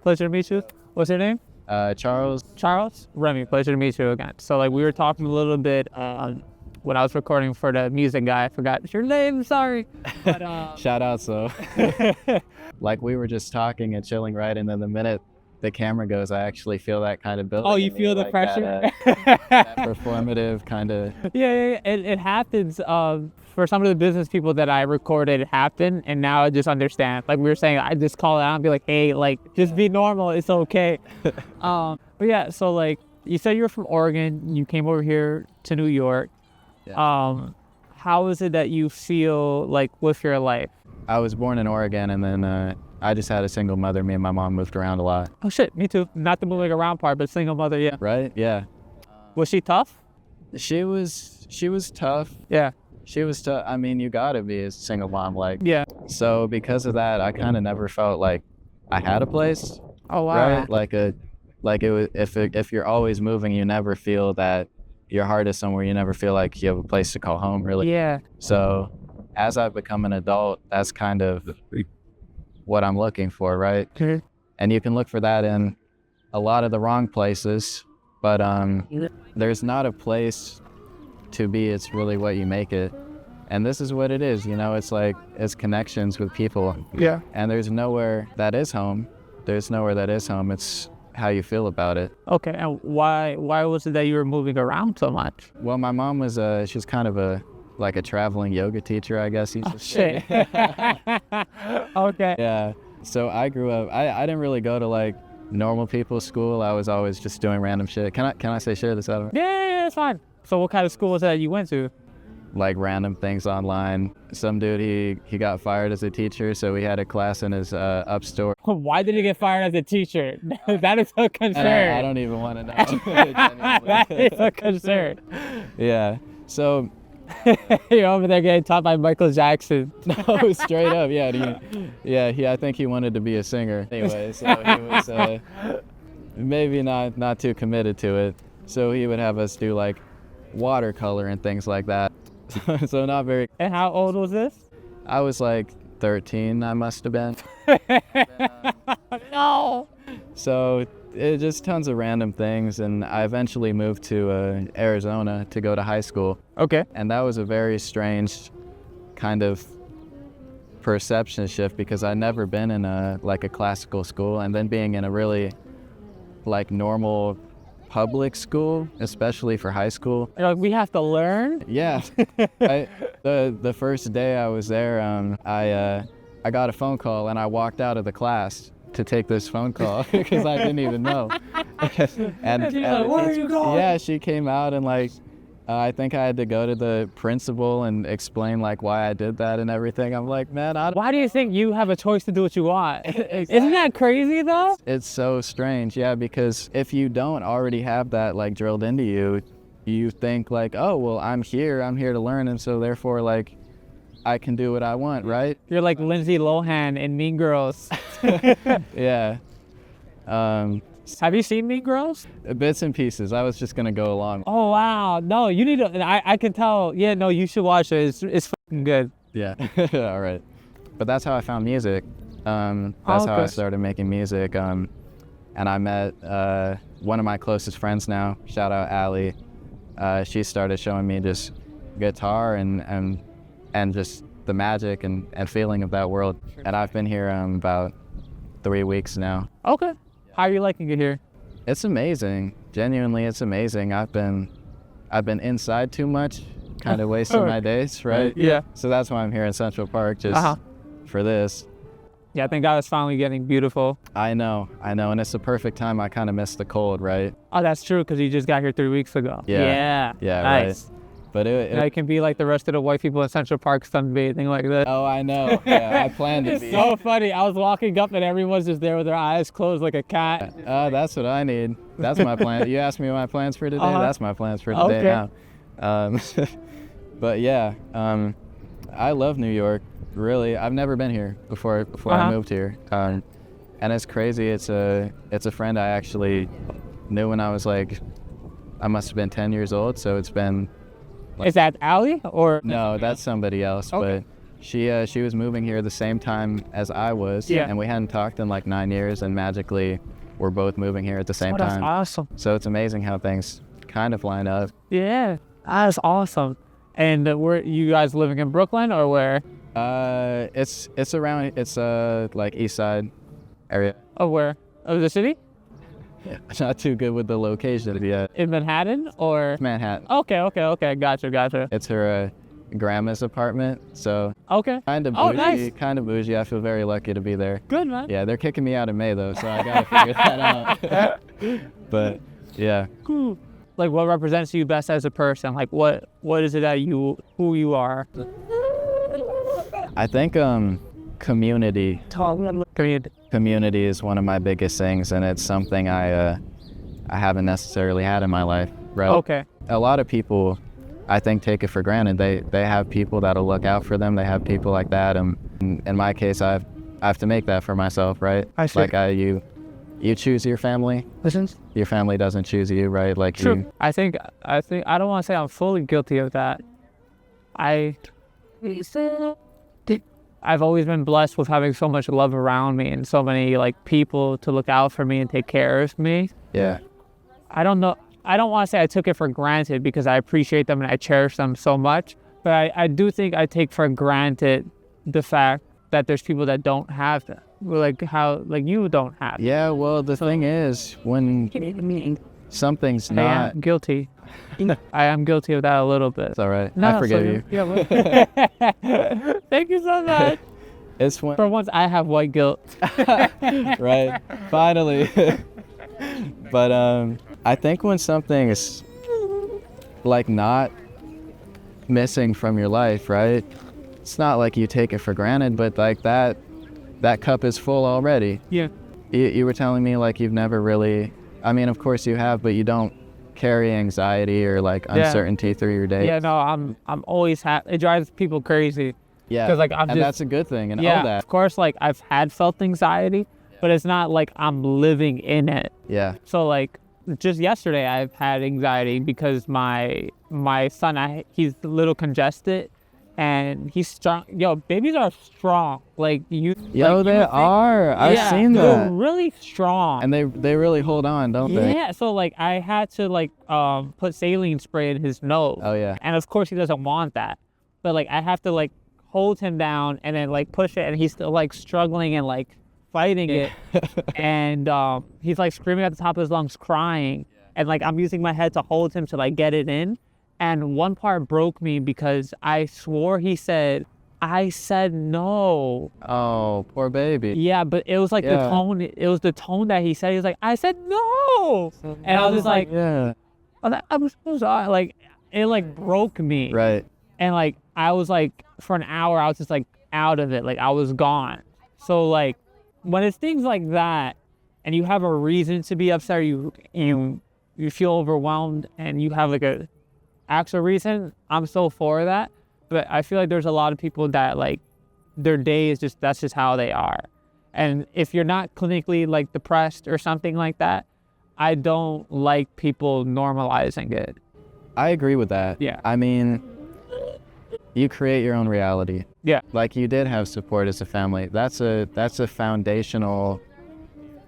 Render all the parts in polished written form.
pleasure to meet you. What's your name? Charles. Charles? Remy, pleasure to meet you again. So like we were talking a little bit when I was recording for the music guy. I forgot your name, sorry. But, Shout out, so. Like we were just talking and chilling, right? And then the minute the camera goes, I actually feel that kind of building. Oh, you feel the like pressure? That performative kind of. Yeah. It happens. For some of the business people that I recorded, it happened, and now I just understand. Like we were saying, I just call it out and be like, hey, like, just be normal. It's okay. But yeah, so like, you said you were from Oregon. You came over here to New York. Yeah. How is it that you feel like with your life? I was born in Oregon, and then I just had a single mother. Me and my mom moved around a lot. Oh shit, me too. Not the moving around part, but single mother, yeah. Right? Yeah. Was she tough? She was tough. Yeah. She was tough. I mean, you gotta be a single mom, like. Yeah. So because of that, I kind of never felt like I had a place. Oh wow. Right? Like it was, if you're always moving, you never feel that your heart is somewhere. You never feel like you have a place to call home, really. Yeah. So as I've become an adult, that's kind of what I'm looking for, right? Mm-hmm. And you can look for that in a lot of the wrong places, but there's not a place to be. It's really what you make it. And this is what it is, you know. It's like, it's connections with people. Yeah. And there's nowhere that is home. There's nowhere that is home. It's how you feel about it. Okay, and why was it that you were moving around so much? Well, my mom was she's kind of a traveling yoga teacher, I guess you should say. Okay. Yeah. So I grew up, I didn't really go to like normal people's school. I was always just doing random shit. Can I say share this out? Yeah, it's fine. So what kind of school was that you went to? Like random things online. Some dude, he got fired as a teacher, so we had a class in his upstore. Why did he get fired as a teacher? That is a concern. I don't even want to know. That is a concern. Yeah. So you're over there getting taught by Michael Jackson. No, straight up, yeah. I think he wanted to be a singer. Anyway, so he was maybe not too committed to it. So he would have us do like watercolor and things like that. So not very. And how old was this? I was like 13, I must have been. No. So it just tons of random things, and I eventually moved to Arizona to go to high school. Okay. And that was a very strange kind of perception shift, because I'd never been in a classical school, and then being in a really like normal public school, especially for high school. Like, we have to learn? Yeah. The first day I was there, I got a phone call, and I walked out of the class to take this phone call because I didn't even know. and like, where are you going? Yeah, she came out, and like I think I had to go to the principal and explain like why I did that and everything. I'm like, man, why do you think you have a choice to do what you want? Exactly. Isn't that crazy though? It's so strange, yeah, because if you don't already have that like drilled into you, you think like, oh, well, I'm here to learn, and so therefore like I can do what I want, right? You're like Lindsay Lohan in Mean Girls. Yeah. Have you seen Mean Girls? Bits and pieces. I was just gonna go along. Oh wow, no, you need to. I can tell. Yeah, no, you should watch it. It's fucking good. Yeah. All right. But that's how I found music. That's how I started making music. And I met one of my closest friends now. Shout out Allie. She started showing me just guitar and just the magic and feeling of that world. And I've been here about 3 weeks now. Okay. How are you liking it here? It's amazing. Genuinely, it's amazing. I've been inside too much, kind of wasting my days, right? Yeah. So that's why I'm here in Central Park, just for this. Yeah, I think God is finally getting beautiful. I know, and it's the perfect time. I kind of missed the cold, right? Oh, that's true, because you just got here 3 weeks ago. Yeah, nice. Right. But it can be like the rest of the white people in Central Park sunbathing like this. Oh, I know. Yeah, I planned to be. It's so funny. I was walking up and everyone's just there with their eyes closed like a cat. That's what I need. That's my plan. You asked me what my plans for today. That's my plans for today now. But yeah, I love New York. Really, I've never been here before I moved here. And it's crazy. It's a friend I actually knew when I was like, I must have been 10 years old. So it's been. Is that Allie or? No, that's somebody else. Okay. But She was moving here the same time as I was, and we hadn't talked in like 9 years, and magically we're both moving here at the same time. That's awesome. So it's amazing how things kind of line up. Yeah, that's awesome. And where you guys living in Brooklyn or where? It's around, it's like east side area. Oh, where? Of the city? Yeah. Not too good with the location yet. In Manhattan or? Manhattan. Okay. Gotcha. It's her grandma's apartment, so okay. Kind of bougie. Oh, nice. Kind of bougie. I feel very lucky to be there. Good, man. Yeah, they're kicking me out in May though, so I gotta figure that out. But yeah. Cool. Like, what represents you best as a person? Like, what is it that who you are? I think community. Community is one of my biggest things, and it's something I haven't necessarily had in my life. Right. Okay. A lot of people, I think, take it for granted. They have people that'll look out for them. They have people like that. In my case, I have to make that for myself, right? I see. Like you choose your family. Listen. Your family doesn't choose you, right? Like true. I think I don't want to say I'm fully guilty of that. I've always been blessed with having so much love around me and so many like people to look out for me and take care of me. Yeah. I don't know. I don't want to say I took it for granted because I appreciate them and I cherish them so much. But I do think I take for granted the fact that there's people that don't have that. Like how, like you don't have. Yeah, well, the thing is, when something's not... I am guilty. I am guilty of that a little bit. It's all right. No, I forgive you. Yeah, thank you so much. It's when... For once, I have white guilt. Right. Finally. But I think when something is like not missing from your life, right? It's not like you take it for granted, but like that cup is full already. Yeah. You were telling me like you've never really, I mean, of course you have, but you don't carry anxiety or like uncertainty through your day. Yeah, no, I'm always happy. It drives people crazy. Yeah. Because like and that's a good thing, and yeah, all that. Of course, like I've had felt anxiety, but it's not like I'm living in it. Yeah. So like just yesterday I've had anxiety because my son, he's a little congested. And he's strong. Yo, babies are strong. Like you. Yo, like, they are. I've seen that. They're really strong. And they really hold on, don't they? Yeah. So like I had to like put saline spray in his nose. Oh yeah. And of course he doesn't want that, but like I have to like hold him down and then like push it, and he's still like struggling and like fighting it, and he's like screaming at the top of his lungs, crying, and like I'm using my head to hold him to like get it in. And one part broke me because I swore he said, I said no. Oh, poor baby. Yeah, but it was like the tone. It was the tone that he said. He was like, I said no. And I was just like, I'm so sorry. Like, it like broke me. Right. And like, I was like, for an hour, I was just like out of it. Like, I was gone. So like, when it's things like that, and you have a reason to be upset, or you feel overwhelmed, and you have like a actual reason, I'm so for that. But I feel like there's a lot of people that like their day is just, that's just how they are. And if you're not clinically like depressed or something like that, I don't like people normalizing it. I agree with that. Yeah. I mean, you create your own reality. Yeah. Like you did have support as a family. That's a foundational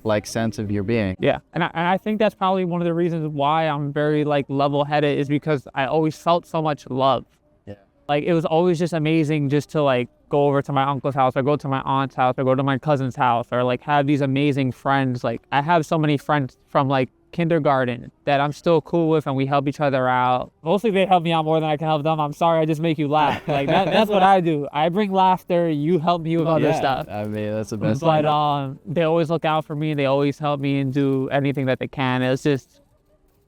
like sense of your being. Yeah. And I think that's probably one of the reasons why I'm very like level-headed, is because I always felt so much love. Yeah. Like it was always just amazing just to like go over to my uncle's house, or go to my aunt's house, or go to my cousin's house, or like have these amazing friends. Like I have so many friends from like kindergarten that I'm still cool with, and we help each other out. Mostly they help me out more than I can help them. I'm sorry, I just make you laugh. Like that's what I do. I bring laughter, you help me with other stuff. I mean, that's the best. But they always look out for me. They always help me and do anything that they can. It's just,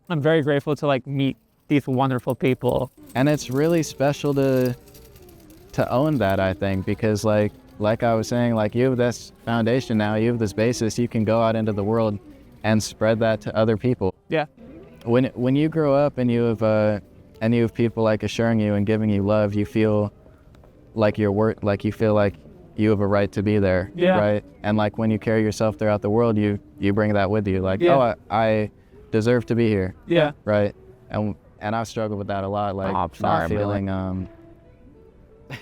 I'm very grateful to like meet these wonderful people. And it's really special to own that, I think, because like I was saying, like you have this foundation now, you have this basis, you can go out into the world and spread that to other people. Yeah. When you grow up and you have people like assuring you and giving you love, you feel like you feel like you have a right to be there. Yeah. Right. And like when you carry yourself throughout the world, you bring that with you. Like, I deserve to be here. Yeah. Right. And I've struggled with that a lot. Like not feeling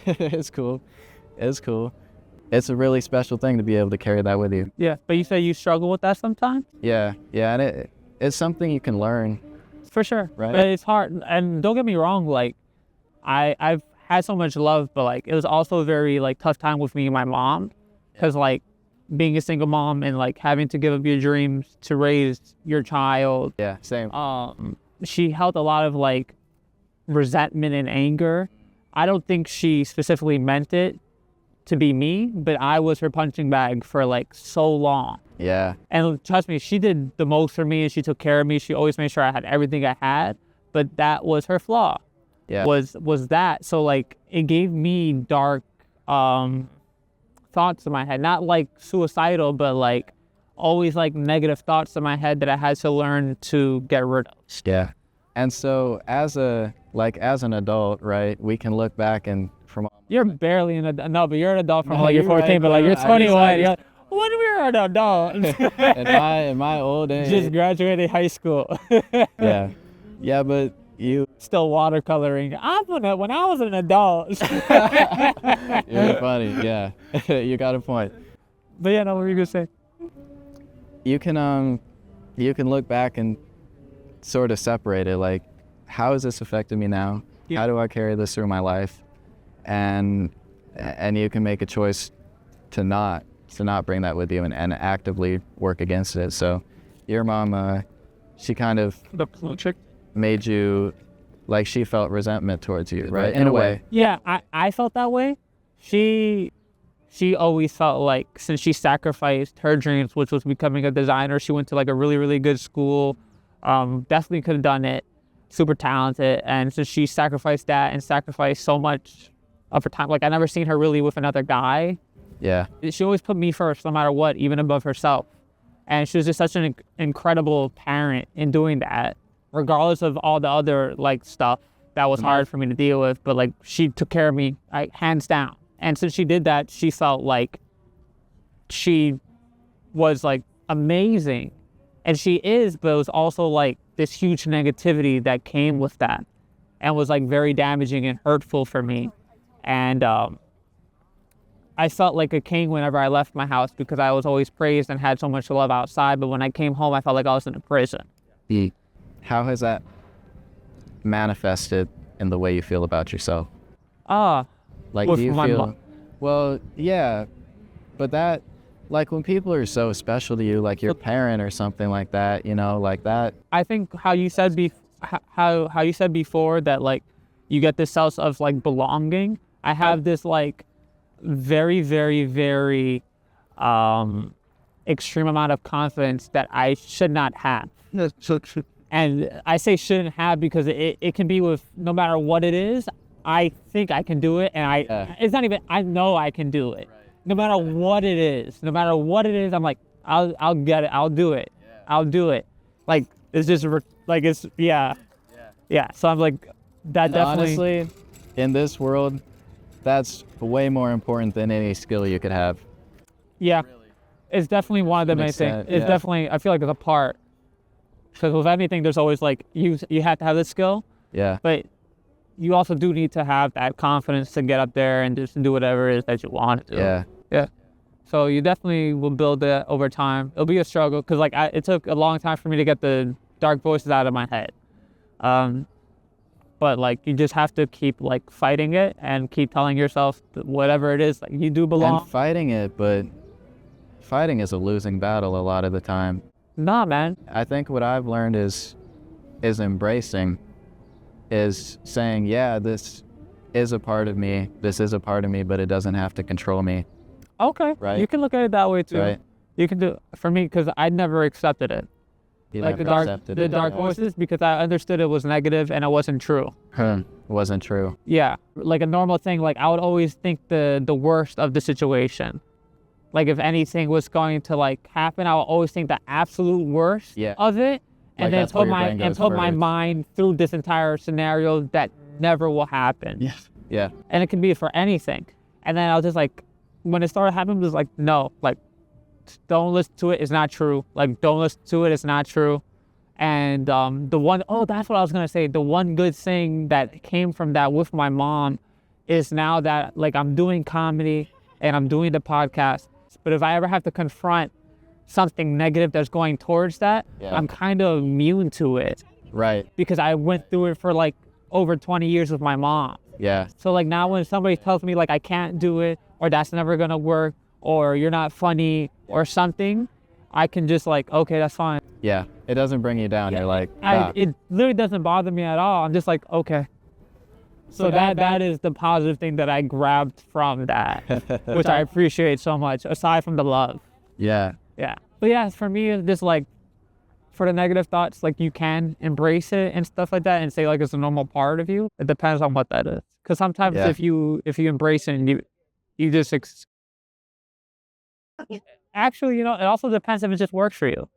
it's cool. It's cool. It's a really special thing to be able to carry that with you. Yeah, but you say you struggle with that sometimes? Yeah, and it's something you can learn. For sure. Right. But it's hard. And don't get me wrong, like, I've had so much love, but like, it was also a very like tough time with me and my mom. Because like, being a single mom and like having to give up your dreams to raise your child. Yeah, same. She held a lot of like resentment and anger. I don't think she specifically meant it to be me, but I was her punching bag for like so long. Yeah. And trust me, she did the most for me and she took care of me. She always made sure I had everything I had, but that was her flaw. Yeah. Was that. So like it gave me dark thoughts in my head, not like suicidal, but like always like negative thoughts in my head that I had to learn to get rid of. Yeah. And so as an adult, right, we can look back and from you're barely an adult. No, but you're an adult from No, like you're 14, right, but like you're 21. You're like, when we were an adult. in my old age. Just graduated high school. Yeah. Yeah, but you still watercoloring. When I was an adult. You're funny, yeah. You got a point. But yeah, no, what were you gonna say? You can look back and sort of separate it, like, how is this affecting me now? Yeah. How do I carry this through my life? And you can make a choice to not bring that with you and actively work against it. So your mom, she kind of made you, like, she felt resentment towards you, right? In a way. Yeah, I felt that way. She always felt like, since she sacrificed her dreams, which was becoming a designer, she went to like a really, really good school, definitely could have done it, super talented. And since she sacrificed that and sacrificed so much of her time, like I never seen her really with another guy. Yeah. She always put me first, no matter what, even above herself. And she was just such an incredible parent in doing that, regardless of all the other like stuff that was hard for me to deal with. But like, she took care of me, like, hands down. And since she did that, she felt like she was like amazing. And she is, but it was also like this huge negativity that came with that and was like very damaging and hurtful for me. And I felt like a king whenever I left my house because I was always praised and had so much love outside. But when I came home, I felt like I was in a prison. How has that manifested in the way you feel about yourself? Like, do you feel, well, yeah, but that, like, when people are so special to you, like your parent or something like that, you know, like that. I think how you said how you said before that, like, you get this sense of like belonging. I have this like very, very, very extreme amount of confidence that I should not have. And I say shouldn't have because it can be with no matter what it is. I think I can do it, and it's not even, I know I can do it. Right. No matter what it is, I'm like, I'll get it, I'll do it. Yeah. I'll do it. Like, it's just, like, it's, yeah. So I'm like, that and definitely. Honestly, in this world, that's way more important than any skill you could have. Yeah. Really? It's definitely one of the main things. It's definitely, I feel like it's a part. Because with anything, there's always like, you have to have the skill. Yeah. But you also do need to have that confidence to get up there and just do whatever it is that you want to do. Yeah. So you definitely will build that over time. It'll be a struggle because like it took a long time for me to get the dark voices out of my head. But like you just have to keep like fighting it and keep telling yourself that whatever it is, like you do belong. And fighting it, but fighting is a losing battle a lot of the time. Nah, man. I think what I've learned is embracing. Is saying, yeah, this is a part of me, but it doesn't have to control me. Okay. Right? You can look at it that way too. Right. You can do, for me, because I never accepted it. Like the dark voices, because I understood it was negative and it wasn't true. It wasn't true. Yeah. Like a normal thing, like I would always think the worst of the situation. Like if anything was going to like happen, I would always think the absolute worst of it. And like then put my mind through this entire scenario that never will happen. Yeah. And it can be for anything. And then I was just like, when it started happening, it was like, no, like, don't listen to it. It's not true. Like, don't listen to it. It's not true. And that's what I was going to say. The one good thing that came from that with my mom is now that like I'm doing comedy and I'm doing the podcast, but if I ever have to confront something negative that's going towards that, I'm kind of immune to it. Right. Because I went through it for like over 20 years with my mom. Yeah. So like now when somebody tells me like I can't do it, or that's never gonna work, or you're not funny or something, I can just like, okay, that's fine. Yeah. It doesn't bring you down. You're like, it literally doesn't bother me at all. I'm just like, okay. So that is the positive thing that I grabbed from that, which I appreciate so much, aside from the love. Yeah. Yeah. But yeah, for me, it's just like, for the negative thoughts, like you can embrace it and stuff like that and say like it's a normal part of you. It depends on what that is. Because sometimes if you embrace it and you just actually, you know, it also depends if it just works for you.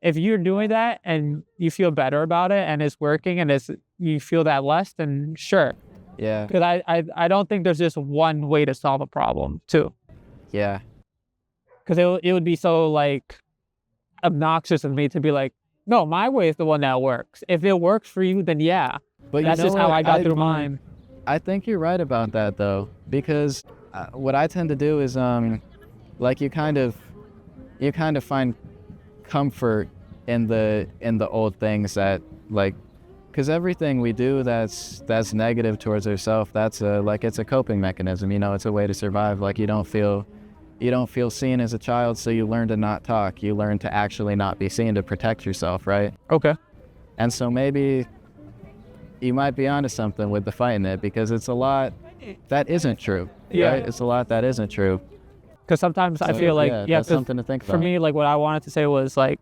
If you're doing that and you feel better about it and it's working and you feel that less, then sure. Yeah. Because I don't think there's just one way to solve a problem too. Yeah. Because it would be so like obnoxious of me to be like, no, my way is the one that works. If it works for you, then yeah. But that's just how I got through mine. I think you're right about that though, because what I tend to do is like you kind of find comfort in the old things that like, because everything we do that's negative towards ourselves, that's like it's a coping mechanism, you know, it's a way to survive. Like you don't feel seen as a child, so you learn to not talk. You learn to actually not be seen to protect yourself, right? Okay. And so maybe you might be onto something with the fighting it, because it's a lot that isn't true. Yeah. Right? It's a lot that isn't true. Because sometimes I feel like, that's something to think about. For me, like what I wanted to say was like,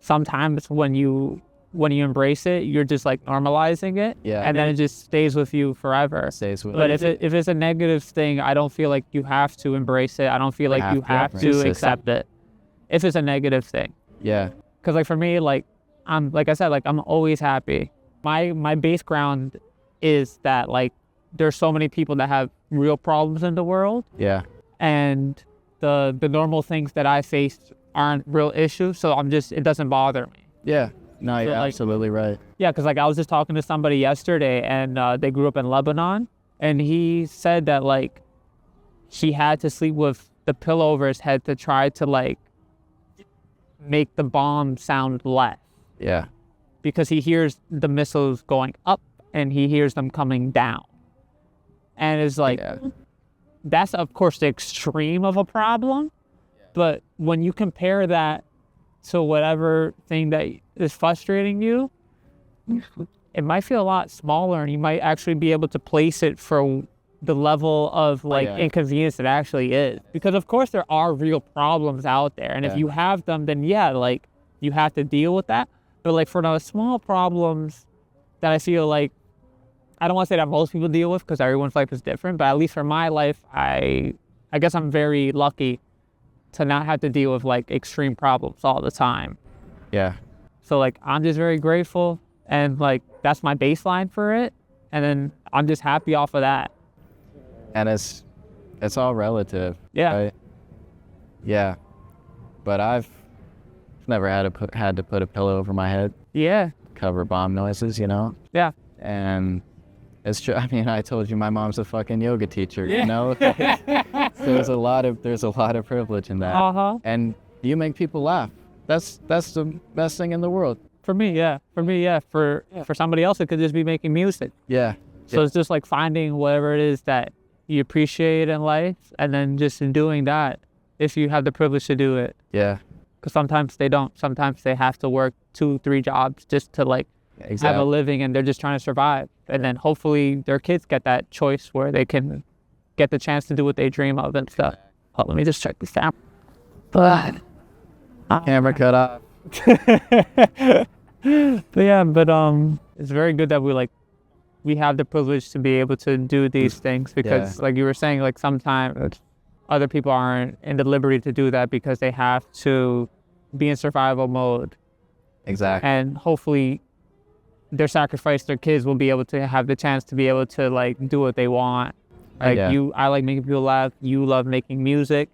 sometimes when you embrace it, you're just like normalizing it, and then it just stays with you forever. But if it's a negative thing, I don't feel like you have to embrace it. I don't feel like you have to accept it. If it's a negative thing. Yeah. Because like for me, like I'm always happy. My base ground is that like there's so many people that have real problems in the world. Yeah. And the normal things that I face aren't real issues, so it doesn't bother me. Yeah. No, you're absolutely right. Yeah, because like I was just talking to somebody yesterday, and they grew up in Lebanon, and he said that like he had to sleep with the pillow over his head to try to like make the bomb sound less. Yeah. Because he hears the missiles going up and he hears them coming down. And it's like, that's of course the extreme of a problem, but when you compare that to whatever thing that is frustrating you, it might feel a lot smaller, and you might actually be able to place it for the level of like inconvenience it actually is. Because of course there are real problems out there, and if you have them, then like you have to deal with that. But like for those small problems that I feel like, I don't want to say that most people deal with, because everyone's life is different, but at least for my life, I guess I'm very lucky to not have to deal with like extreme problems all the time. Yeah. So like I'm just very grateful, and like that's my baseline for it, and then I'm just happy off of that. And it's all relative. Yeah. Right? Yeah. But I've never had to put a pillow over my head. Yeah. Cover bomb noises, you know? Yeah. And it's true. I mean, I told you my mom's a fucking yoga teacher, you know? There's a lot of privilege in that. Uh-huh. And you make people laugh. That's the best thing in the world. For me, yeah. For somebody else, it could just be making music. Yeah. So it's just like finding whatever it is that you appreciate in life, and then just in doing that, if you have the privilege to do it. Yeah. Because sometimes they don't. Sometimes they have to work 2-3 jobs just to like have a living, and they're just trying to survive. And then hopefully their kids get that choice where they can get the chance to do what they dream of and stuff. Oh, let me just check this out. But camera cut off. But it's very good that we have the privilege to be able to do these things, because like you were saying, like sometimes other people aren't in the liberty to do that because they have to be in survival mode. Exactly. And hopefully their kids will be able to have the chance to be able to like do what they want. Like I like making people laugh, you love making music,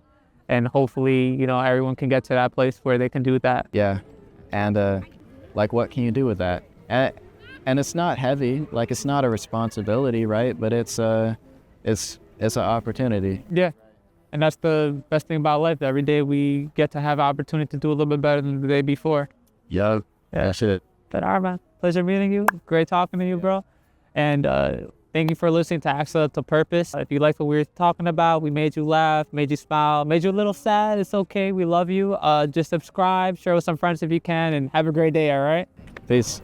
and hopefully, you know, everyone can get to that place where they can do that. Yeah. And like what can you do with that? And it's not heavy, like it's not a responsibility, right? But it's it's an opportunity. Yeah. And that's the best thing about life. Every day we get to have opportunity to do a little bit better than the day before. Yup. Yeah. That's it. But all right, man. Pleasure meeting you. Great talking to you, bro. And thank you for listening to Access to Purpose. If you like what we were talking about, we made you laugh, made you smile, made you a little sad. It's okay. We love you. Just subscribe, share with some friends if you can, and have a great day, all right? Peace.